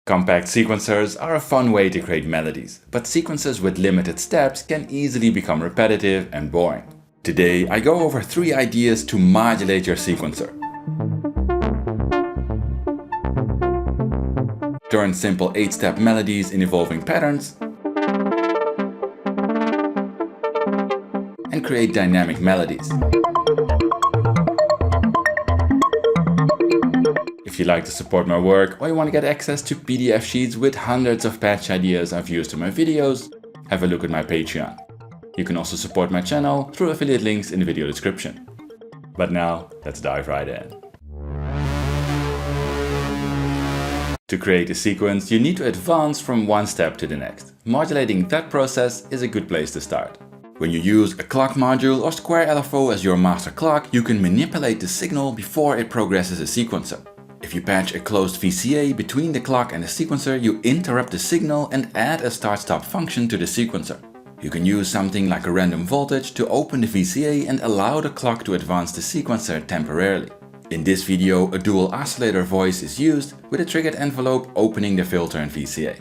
Compact sequencers are a fun way to create melodies, but sequences with limited steps can easily become repetitive and boring. Today I go over 3 ideas to modulate your sequencer. Turn simple 8-step melodies in evolving patterns, and create dynamic melodies. If you'd like to support my work or you want to get access to PDF sheets with hundreds of patch ideas I've used in my videos, have a look at my Patreon. You can also support my channel through affiliate links in the video description. But now, let's dive right in. To create a sequence, you need to advance from one step to the next. Modulating that process is a good place to start. When you use a clock module or square LFO as your master clock, you can manipulate the signal before it progresses a sequencer. If you patch a closed VCA between the clock and the sequencer, you interrupt the signal and add a start-stop function to the sequencer. You can use something like a random voltage to open the VCA and allow the clock to advance the sequencer temporarily. In this video, a dual oscillator voice is used with a triggered envelope opening the filter and VCA.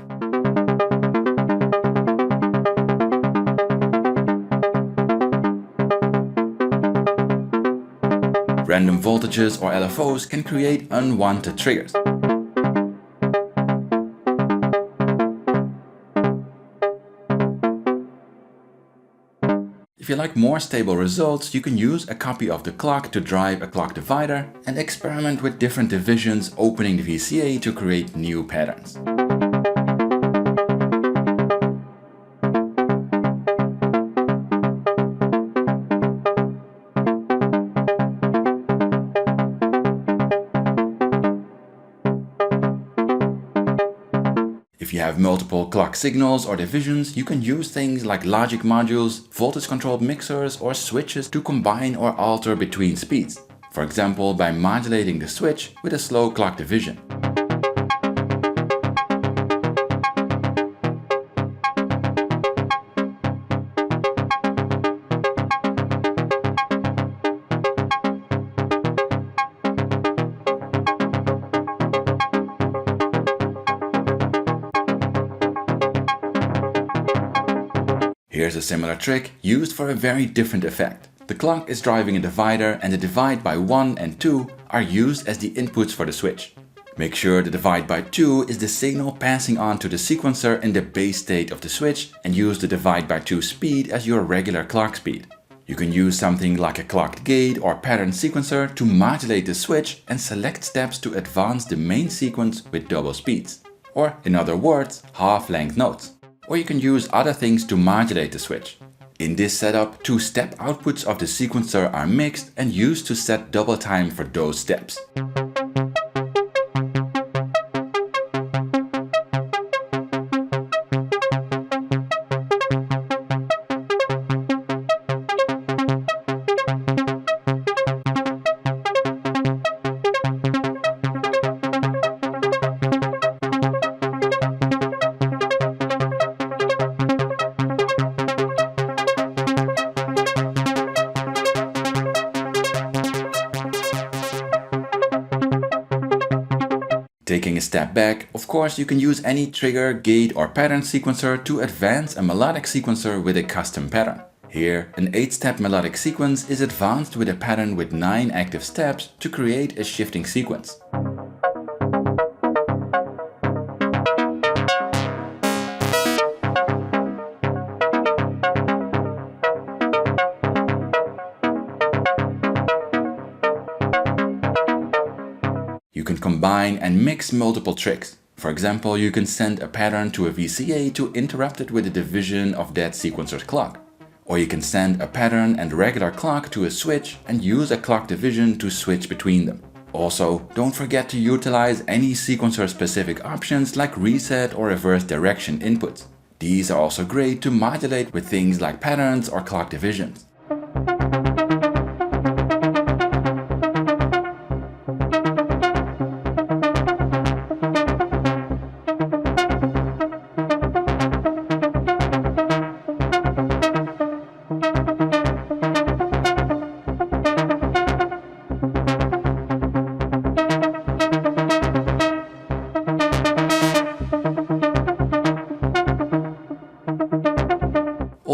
Random voltages or LFOs can create unwanted triggers. If you like more stable results, you can use a copy of the clock to drive a clock divider and experiment with different divisions opening the VCA to create new patterns. If you have multiple clock signals or divisions, you can use things like logic modules, voltage-controlled mixers or switches to combine or alter between speeds. For example, by modulating the switch with a slow clock division. Here's a similar trick used for a very different effect. The clock is driving a divider and the divide by 1 and 2 are used as the inputs for the switch. Make sure the divide by 2 is the signal passing on to the sequencer in the base state of the switch and use the divide by 2 speed as your regular clock speed. You can use something like a clocked gate or pattern sequencer to modulate the switch and select steps to advance the main sequence with double speeds. Or in other words, half-length notes. Or you can use other things to modulate the switch. In this setup, 2 step outputs of the sequencer are mixed and used to set double time for those steps. Taking a step back, of course you can use any trigger, gate or pattern sequencer to advance a melodic sequencer with a custom pattern. Here, an 8-step melodic sequence is advanced with a pattern with 9 active steps to create a shifting sequence. You can combine and mix multiple tricks. For example, you can send a pattern to a VCA to interrupt it with a division of that sequencer's clock. Or you can send a pattern and regular clock to a switch and use a clock division to switch between them. Also, don't forget to utilize any sequencer-specific options like reset or reverse direction inputs. These are also great to modulate with things like patterns or clock divisions.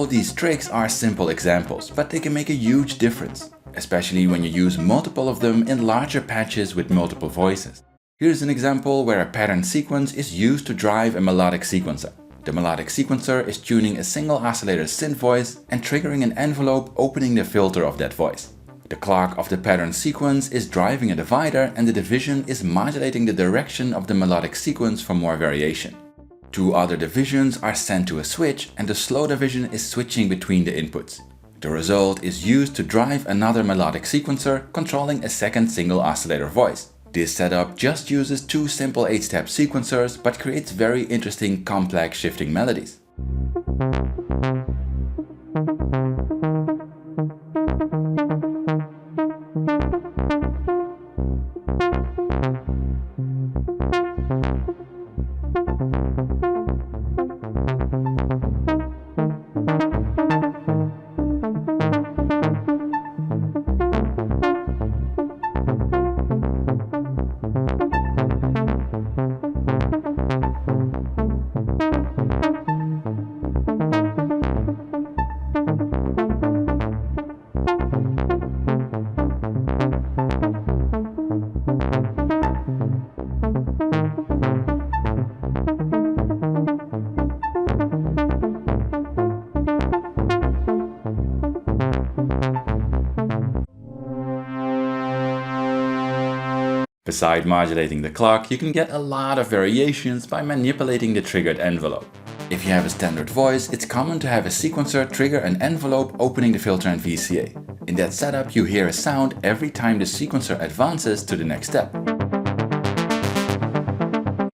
All these tricks are simple examples, but they can make a huge difference, especially when you use multiple of them in larger patches with multiple voices. Here's an example where a pattern sequence is used to drive a melodic sequencer. The melodic sequencer is tuning a single oscillator synth voice and triggering an envelope opening the filter of that voice. The clock of the pattern sequence is driving a divider and the division is modulating the direction of the melodic sequence for more variation. Two other divisions are sent to a switch and the slow division is switching between the inputs. The result is used to drive another melodic sequencer controlling a second single oscillator voice. This setup just uses two simple 8-step sequencers but creates very interesting complex shifting melodies. Beside modulating the clock, you can get a lot of variations by manipulating the triggered envelope. If you have a standard voice, it's common to have a sequencer trigger an envelope opening the filter and VCA. In that setup, you hear a sound every time the sequencer advances to the next step.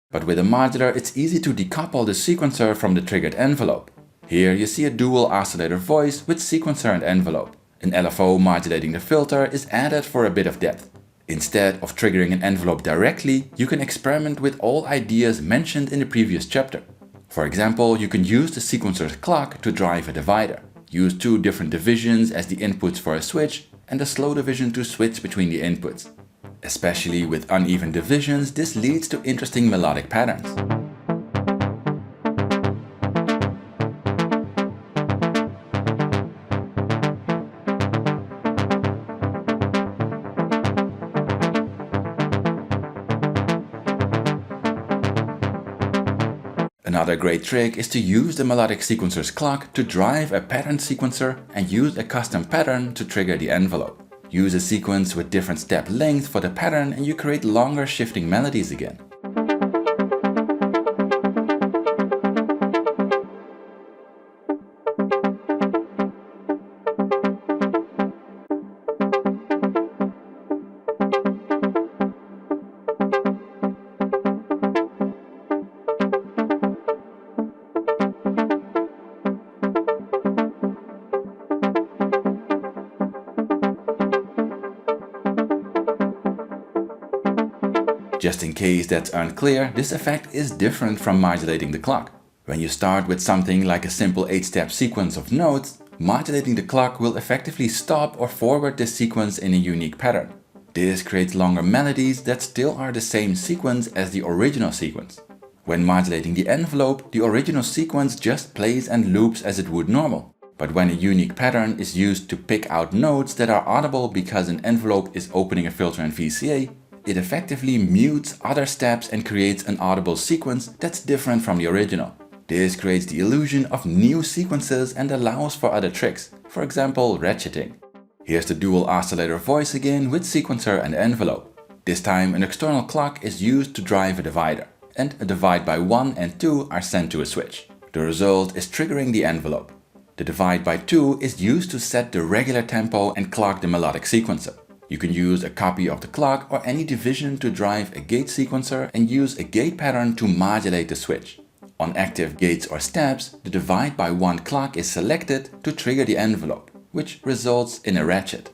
But with a modular, it's easy to decouple the sequencer from the triggered envelope. Here you see a dual oscillator voice with sequencer and envelope. An LFO modulating the filter is added for a bit of depth. Instead of triggering an envelope directly, you can experiment with all ideas mentioned in the previous chapter. For example, you can use the sequencer's clock to drive a divider. Use two different divisions as the inputs for a switch and a slow division to switch between the inputs. Especially with uneven divisions, this leads to interesting melodic patterns. Another great trick is to use the melodic sequencer's clock to drive a pattern sequencer and use a custom pattern to trigger the envelope. Use a sequence with different step length for the pattern and you create longer shifting melodies again. Just in case that's unclear, this effect is different from modulating the clock. When you start with something like a simple 8-step sequence of notes, modulating the clock will effectively stop or forward the sequence in a unique pattern. This creates longer melodies that still are the same sequence as the original sequence. When modulating the envelope, the original sequence just plays and loops as it would normal. But when a unique pattern is used to pick out notes that are audible because an envelope is opening a filter and VCA, it effectively mutes other steps and creates an audible sequence that's different from the original. This creates the illusion of new sequences and allows for other tricks, for example ratcheting. Here's the dual oscillator voice again with sequencer and envelope. This time an external clock is used to drive a divider, and a divide by 1 and 2 are sent to a switch. The result is triggering the envelope. The divide by 2 is used to set the regular tempo and clock the melodic sequencer. You can use a copy of the clock or any division to drive a gate sequencer and use a gate pattern to modulate the switch. On active gates or steps, the divide by 1 clock is selected to trigger the envelope, which results in a ratchet.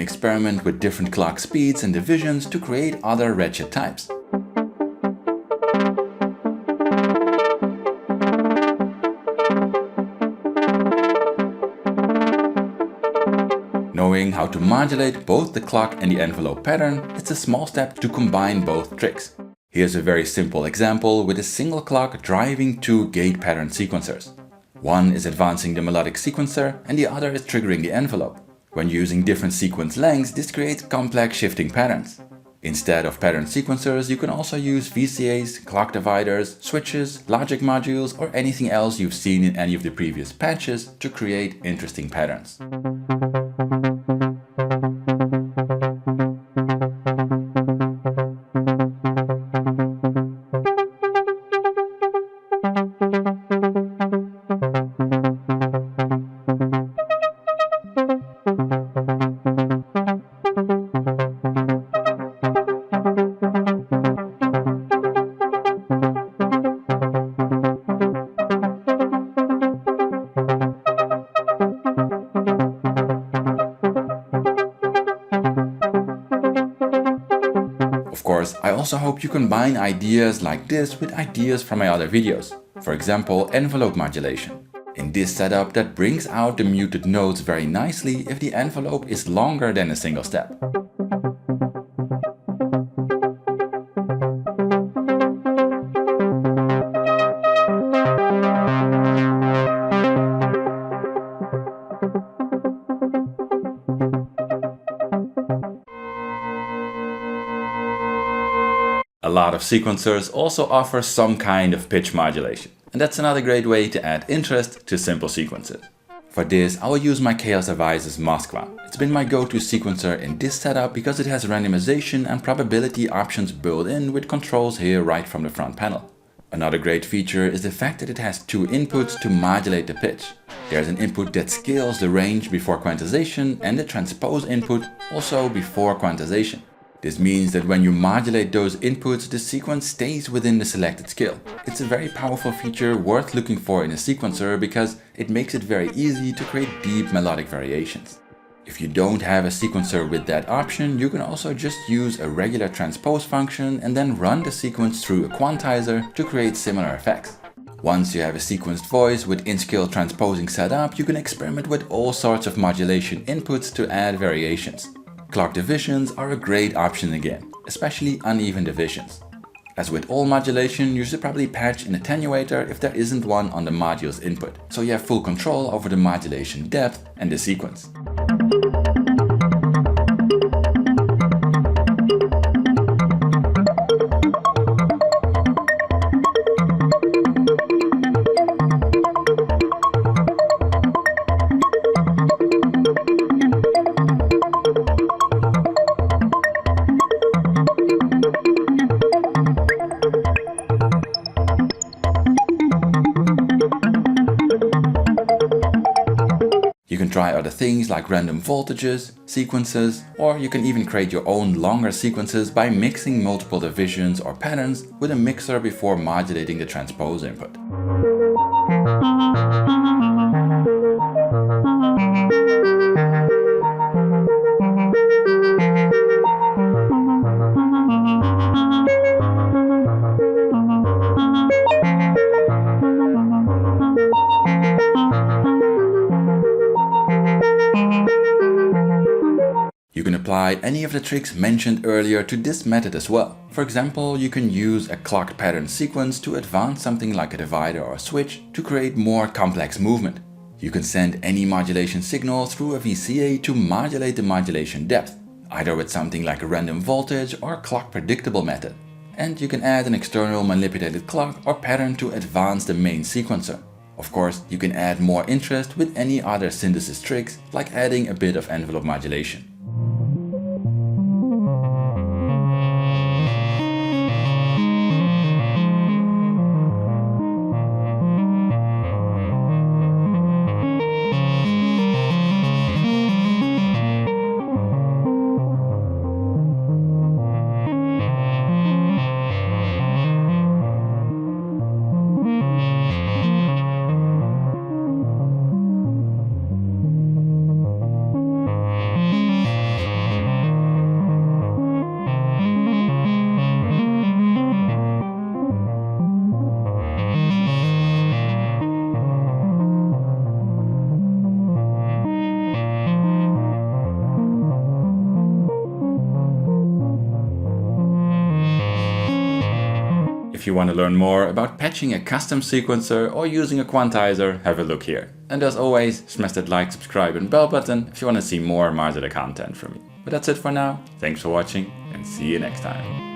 can experiment with different clock speeds and divisions to create other ratchet types. Knowing how to modulate both the clock and the envelope pattern, it's a small step to combine both tricks. Here's a very simple example with a single clock driving two gate pattern sequencers. One is advancing the melodic sequencer and the other is triggering the envelope. When using different sequence lengths, this creates complex shifting patterns. Instead of pattern sequencers, you can also use VCAs, clock dividers, switches, logic modules, or anything else you've seen in any of the previous patches to create interesting patterns. I also hope you combine ideas like this with ideas from my other videos. For example, envelope modulation. In this setup, that brings out the muted notes very nicely if the envelope is longer than a single step. A lot of sequencers also offer some kind of pitch modulation, and that's another great way to add interest to simple sequences. For this, I will use my Chaos Devices Moskva. It's been my go-to sequencer in this setup because it has randomization and probability options built in with controls here right from the front panel. Another great feature is the fact that it has two inputs to modulate the pitch. There's an input that scales the range before quantization and the transpose input also before quantization. This means that when you modulate those inputs, the sequence stays within the selected scale. It's a very powerful feature worth looking for in a sequencer because it makes it very easy to create deep melodic variations. If you don't have a sequencer with that option, you can also just use a regular transpose function and then run the sequence through a quantizer to create similar effects. Once you have a sequenced voice with in-scale transposing set up, you can experiment with all sorts of modulation inputs to add variations. Clock divisions are a great option again, especially uneven divisions. As with all modulation, you should probably patch an attenuator if there isn't one on the module's input, so you have full control over the modulation depth and the sequence. You can try other things like random voltages, sequences, or you can even create your own longer sequences by mixing multiple divisions or patterns with a mixer before modulating the transpose input. You can apply any of the tricks mentioned earlier to this method as well. For example, you can use a clocked pattern sequence to advance something like a divider or a switch to create more complex movement. You can send any modulation signal through a VCA to modulate the modulation depth, either with something like a random voltage or clock predictable method. And you can add an external manipulated clock or pattern to advance the main sequencer. Of course, you can add more interest with any other synthesis tricks, like adding a bit of envelope modulation. If you want to learn more about patching a custom sequencer or using a quantizer, have a look here. And as always, smash that like, subscribe and bell button if you want to see more Marzuda content from me. But that's it for now. Thanks for watching and see you next time.